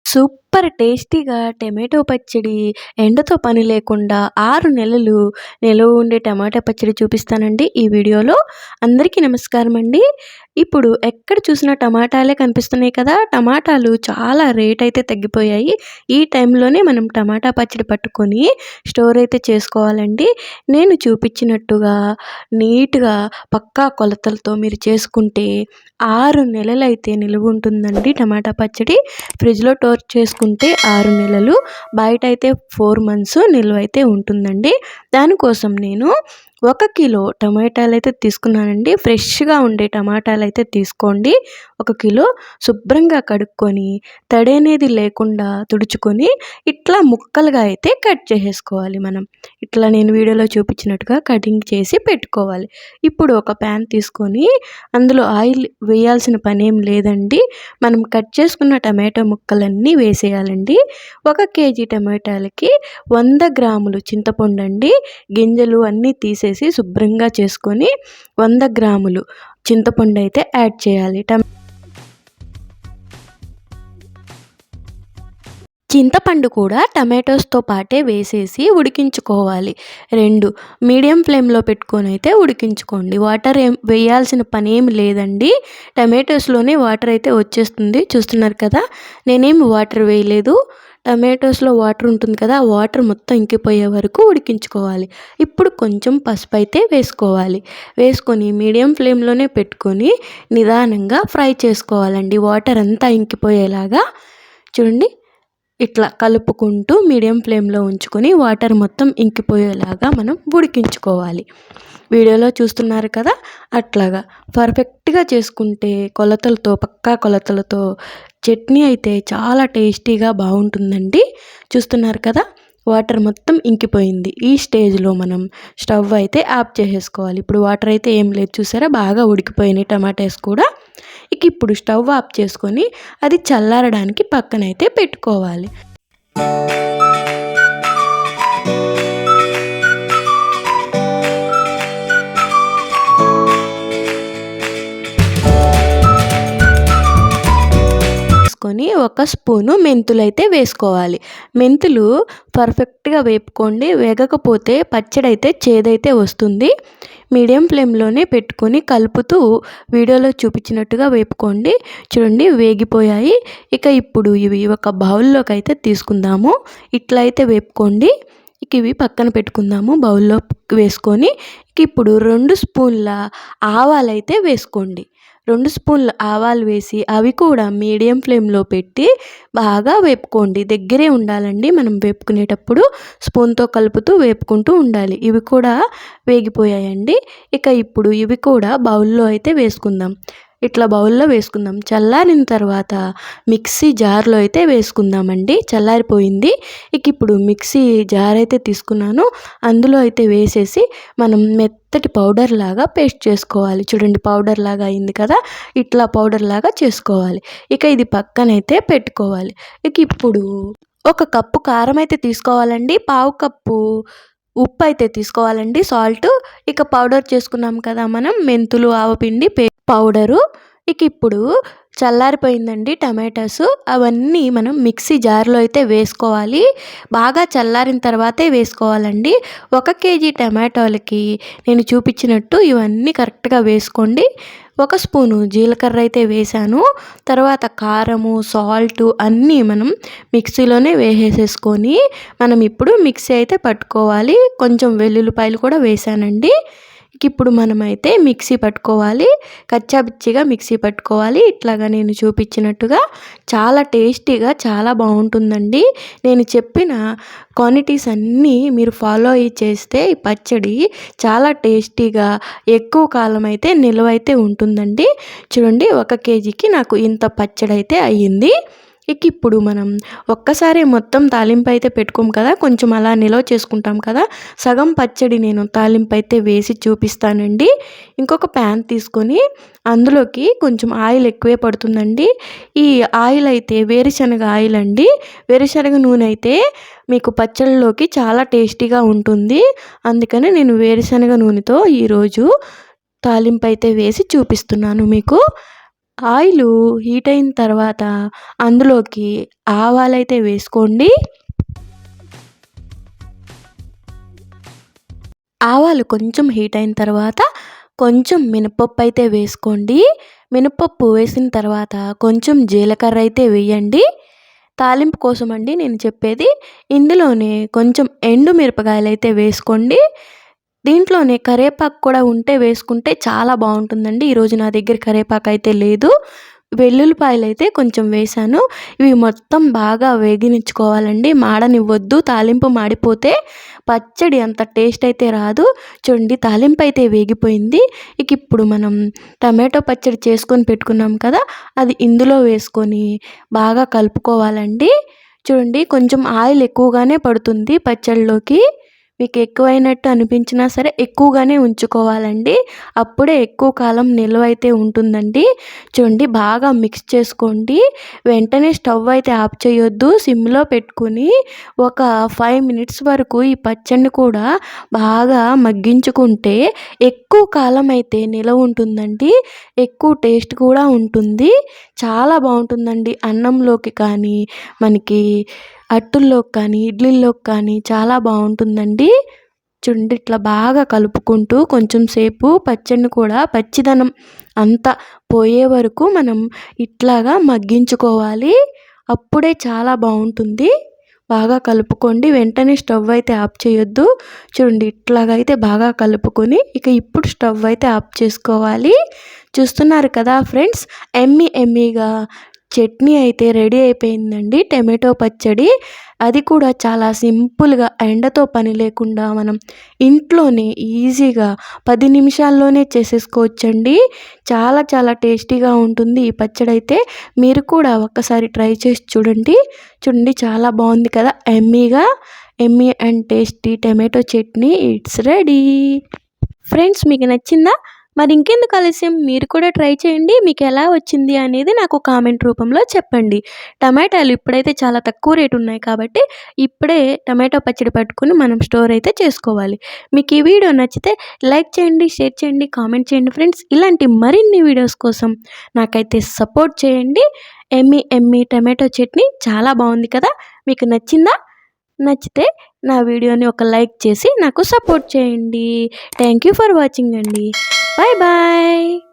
Super టేస్టీగా tomato పచ్చడి ఎండతో పని లేకుండా 6 నెలలు నిలువ ఉండే టమాటా పచ్చడి చూపిస్తానండి ఈ వీడియోలో. అందరికీ నమస్కారం అండి. ఇప్పుడు ఎక్కడ చూసినా టమాటాలే కనిపిస్తున్నాయి కదా! టమాటాలు చాలా రేట్ అయితే తగ్గిపోయాయి. ఈ టైంలోనే మనం టమాటా పచ్చడి పట్టుకొని స్టోర్ అయితే చేసుకోవాలండి. నేను చూపించినట్టుగా నీట్‌గా పక్కా కొలతలతో మీరు చేసుకుంటే 6 నెలలైతే నిలువ ఉంటుందండి టమాటా పచ్చడి. ఫ్రిడ్జ్‌లో స్టోర్ చేసుకుంటే 6 నెలలు, బయటైతే 4 మంత్స్ నిల్వైతే ఉంటుందండి. దానికోసం నేను 1 కిలో టమాటాలైతే తీసుకున్నానండి. ఫ్రెష్‌గా ఉండే టమాటాలైతే తీసుకోండి. 1 కిలో శుభ్రంగా కడుక్కొని, తడి అనేది లేకుండా తుడుచుకొని, ఇట్లా ముక్కలుగా అయితే కట్ చేసేసుకోవాలి మనం. ఇట్లా నేను వీడియోలో చూపించినట్టుగా కటింగ్ చేసి పెట్టుకోవాలి. ఇప్పుడు ఒక ప్యాన్ తీసుకొని, అందులో ఆయిల్ వేయాల్సిన పనేం లేదండి. మనం కట్ చేసుకున్న టమాటో ముక్కలన్నీ వేసేయాలండి. 1 కేజీ టమాటాలకి 100 గ్రాములు చింతపండండి. గింజలు అన్నీ తీసేసి శుభ్రంగా చేసుకొని 100 గ్రాములు చింతపండు అయితే యాడ్ చేయాలి. చింతపండు కూడా టమాటోస్తో పాటే వేసేసి ఉడికించుకోవాలి. 2 మీడియం ఫ్లేమ్లో పెట్టుకొని అయితే ఉడికించుకోండి. వాటర్ వేయాల్సిన పని ఏమి లేదండి. టమాటోస్లోనే వాటర్ అయితే వచ్చేస్తుంది, చూస్తున్నారు కదా. నేనేమి వాటర్ వేయలేదు. టమాటోస్లో వాటర్ ఉంటుంది కదా, ఆ వాటర్ మొత్తం ఇంకిపోయే వరకు ఉడికించుకోవాలి. ఇప్పుడు కొంచెం పసుపు అయితే వేసుకోవాలి. వేసుకొని మీడియం ఫ్లేమ్లోనే పెట్టుకొని నిదానంగా ఫ్రై చేసుకోవాలండి. వాటర్ అంతా ఇంకిపోయేలాగా చూడండి. ఇట్లా కలుపుకుంటూ మీడియం ఫ్లేమ్లో ఉంచుకొని వాటర్ మొత్తం ఇంకిపోయేలాగా మనం ఉడికించుకోవాలి. వీడియోలో చూస్తున్నారు కదా, అట్లాగా పర్ఫెక్ట్గా చేసుకుంటే కొలతలతో, పక్కా కొలతలతో చట్నీ అయితే చాలా టేస్టీగా బాగుంటుందండి. చూస్తున్నారు కదా, వాటర్ మొత్తం ఇంకిపోయింది. ఈ స్టేజ్లో మనం స్టవ్ అయితే ఆఫ్ చేసేసుకోవాలి. ఇప్పుడు వాటర్ అయితే ఏం లేదు, చూసారా, బాగా ఉడికిపోయినాయి టమాటాస్ కూడా. ఇప్పుడు స్టవ్ ఆఫ్ చేసుకొని అది చల్లారడానికి పక్కనైతే పెట్టుకోవాలి. ఒక స్పూను మెంతులు అయితే వేసుకోవాలి. మెంతులు పర్ఫెక్ట్గా వేపుకోండి. వేగకపోతే పచ్చడి అయితే చేదైతే వస్తుంది. మీడియం ఫ్లేమ్లోనే పెట్టుకొని కలుపుతూ వీడియోలో చూపించినట్టుగా వేపుకోండి. చూడండి, వేగిపోయాయి. ఇప్పుడు ఇవి ఒక బౌల్లోకి అయితే తీసుకుందాము. ఇట్లా అయితే వేపుకోండి. ఇవి పక్కన పెట్టుకుందాము. బౌల్లో వేసుకొని ఇప్పుడు 2 స్పూన్ల ఆవాలైతే వేసుకోండి. 2 స్పూన్ల ఆవాలు వేసి అవి కూడా మీడియం ఫ్లేమ్లో పెట్టి బాగా వేపుకోండి. దగ్గరే ఉండాలండి మనం వేపుకునేటప్పుడు. స్పూన్తో కలుపుతూ వేపుకుంటూ ఉండాలి. ఇవి కూడా వేగిపోయాయండి. ఇప్పుడు ఇవి కూడా బౌల్లో అయితే వేసుకుందాం. ఇట్లా బౌల్లో వేసుకుందాం. చల్లారిన తర్వాత మిక్సీ జార్లో అయితే వేసుకుందామండి. చల్లారిపోయింది. ఇప్పుడు మిక్సీ జార్ అయితే తీసుకున్నాను. అందులో అయితే వేసేసి మనం మెత్తటి పౌడర్ లాగా పేస్ట్ చేసుకోవాలి. చూడండి, పౌడర్ లాగా అయింది కదా, ఇట్లా పౌడర్ లాగా చేసుకోవాలి. ఇది పక్కనైతే పెట్టుకోవాలి. ఇప్పుడు 1 కప్పు కారం అయితే తీసుకోవాలండి. 1/2 కప్పు ఉప్పు అయితే తీసుకోవాలండి, సాల్ట్. పౌడర్ చేసుకున్నాం కదా మనం, మెంతులు, ఆవపిండి పౌడరు. ఇప్పుడు చల్లారిపోయిందండి టమాటాస్. అవన్నీ మనం మిక్సీ జార్లో అయితే వేసుకోవాలి. బాగా చల్లారిన తర్వాతే వేసుకోవాలండి. 1 కేజీ టమాటాలకి నేను చూపించినట్టు ఇవన్నీ కరెక్ట్గా వేసుకోండి. 1 స్పూను జీలకర్ర అయితే వేసాను. తర్వాత కారము, సాల్ట్ అన్నీ మనం మిక్సీలోనే వేసేసుకొని మనం ఇప్పుడు మిక్సీ అయితే పట్టుకోవాలి. కొంచెం వెల్లుల్లిపాయలు కూడా వేసానండి. ఇప్పుడు మనమైతే మిక్సీ పట్టుకోవాలి. కచ్చాపిచ్చిగా మిక్సీ పట్టుకోవాలి. ఇట్లాగా నేను చూపించినట్టుగా చాలా టేస్టీగా చాలా బాగుంటుందండి. నేను చెప్పిన క్వాంటిటీస్ అన్నీ మీరు ఫాలో అయ్యి చేస్తే ఈ పచ్చడి చాలా టేస్టీగా ఎక్కువ కాలం అయితే నిల్వ అయితే ఉంటుందండి. చూడండి, 1 కేజీకి నాకు ఇంత పచ్చడి అయితే అయ్యింది. ఇప్పుడు మనం ఒక్కసారి మొత్తం తాలింపు అయితే పెట్టుకోము కదా, కొంచెం అలా నిల్వ చేసుకుంటాం కదా. సగం పచ్చడి నేను తాలింపు అయితే వేసి చూపిస్తానండి. ఇంకొక ప్యాన్ తీసుకొని అందులోకి కొంచెం ఆయిల్ ఎక్కువే పడుతుందండి. ఈ ఆయిల్ అయితే వేరుశనగ ఆయిల్ అండి. వేరుశనగ నూనె అయితే మీకు పచ్చళ్ళలోకి చాలా టేస్టీగా ఉంటుంది. అందుకని నేను వేరుశనగ నూనెతో ఈరోజు తాలింపు అయితే వేసి చూపిస్తున్నాను మీకు. ఆయిలు హీట్ అయిన తర్వాత అందులోకి ఆవాలైతే వేసుకోండి. ఆవాలు కొంచెం హీట్ అయిన తర్వాత కొంచెం మినపప్పు అయితే వేసుకోండి. మినపప్పు వేసిన తర్వాత కొంచెం జీలకర్ర అయితే వేయండి. తాలింపు కోసం అండి నేను చెప్పేది. ఇందులోనే కొంచెం ఎండు మిరపకాయలు అయితే వేసుకోండి. దీంట్లోనే కరివేపాకు కూడా ఉంటే వేసుకుంటే చాలా బాగుంటుందండి. ఈరోజు నా దగ్గర కరివేపాకు అయితే లేదు. వెల్లుల్లిపాయలు అయితే కొంచెం వేశాను. ఇవి మొత్తం బాగా వేగనిచ్చుకోవాలండి. మాడనివ్వద్దు. తాలింపు మాడిపోతే పచ్చడి అంత టేస్ట్ అయితే రాదు. చూడండి తాలింపు అయితే వేగిపోయింది. ఇక ఇప్పుడు మనం టమాటో పచ్చడి చేసుకొని పెట్టుకున్నాం కదా, అది ఇందులో వేసుకొని బాగా కలుపుకోవాలండి. చూడండి కొంచెం ఆయిల్ ఎక్కువగానే పడుతుంది పచ్చడిలోకి. మీకు ఎక్కువైనట్టు అనిపించినా సరే ఎక్కువగానే ఉంచుకోవాలండి. అప్పుడే ఎక్కువ కాలం నిల్వ అయితే ఉంటుందండి. చూడండి బాగా మిక్స్ చేసుకోండి. వెంటనే స్టవ్ అయితే ఆఫ్ చేయొద్దు. సిమ్లో పెట్టుకుని ఒక 5 మినిట్స్ వరకు ఈ పచ్చడిని కూడా బాగా మగ్గించుకుంటే ఎక్కువ కాలం అయితే నిలవ ఉంటుందండి. ఎక్కువ టేస్ట్ కూడా ఉంటుంది. చాలా బాగుంటుందండి. అన్నంలోకి కానీ మనకి అట్టుల్లోకి కానీ ఇడ్లీల్లోకి కానీ చాలా బాగుంటుందండి. చూడండి ఇట్లా బాగా కలుపుకుంటూ కొంచెం సేపు పచ్చడిని కూడా పచ్చిదనం అంతా పోయే వరకు మనం ఇట్లాగా మగ్గించుకోవాలి. అప్పుడే చాలా బాగుంటుంది. బాగా కలుపుకోండి. వెంటనే స్టవ్ అయితే ఆఫ్ చేయొద్దు. చూడండి ఇట్లాగైతే బాగా కలుపుకొని ఇక ఇప్పుడు స్టవ్ అయితే ఆఫ్ చేసుకోవాలి. చూస్తున్నారు కదా ఫ్రెండ్స్, ఎమ్మీగా చట్నీ అయితే రెడీ అయిపోయిందండి. టమాటో పచ్చడి. అది కూడా చాలా సింపుల్గా ఎండతో పని లేకుండా మనం ఇంట్లోనే ఈజీగా 10 నిమిషాల్లోనే చేసేసుకోవచ్చండి. చాలా చాలా టేస్టీగా ఉంటుంది ఈ పచ్చడి అయితే. మీరు కూడా ఒక్కసారి ట్రై చేసి చూడండి. చూడండి చాలా బాగుంది కదా, Emmy and tasty tomato chutney it's ready. Friends మీకు నచ్చిందా? మరి ఇంకెందుకు ఆలస్యం, మీరు కూడా ట్రై చేయండి. మీకు ఎలా వచ్చింది అనేది నాకు కామెంట్ రూపంలో చెప్పండి. టమాటాలు ఇప్పుడైతే చాలా తక్కువ రేటు ఉన్నాయి కాబట్టి ఇప్పుడే టమాటో పచ్చడి పట్టుకుని మనం స్టోర్ అయితే చేసుకోవాలి. మీకు ఈ వీడియో నచ్చితే లైక్ చేయండి, షేర్ చేయండి, కామెంట్ చేయండి ఫ్రెండ్స్. ఇలాంటి మరిన్ని వీడియోస్ కోసం నాకైతే సపోర్ట్ చేయండి. ఎమ్మీ టమాటో చట్నీ చాలా బాగుంది కదా, మీకు నచ్చిందా? నచ్చితే నా వీడియోని ఒక లైక్ చేసి నాకు సపోర్ట్ చేయండి. థ్యాంక్ యూ ఫర్ వాచింగ్ అండి. Bye bye.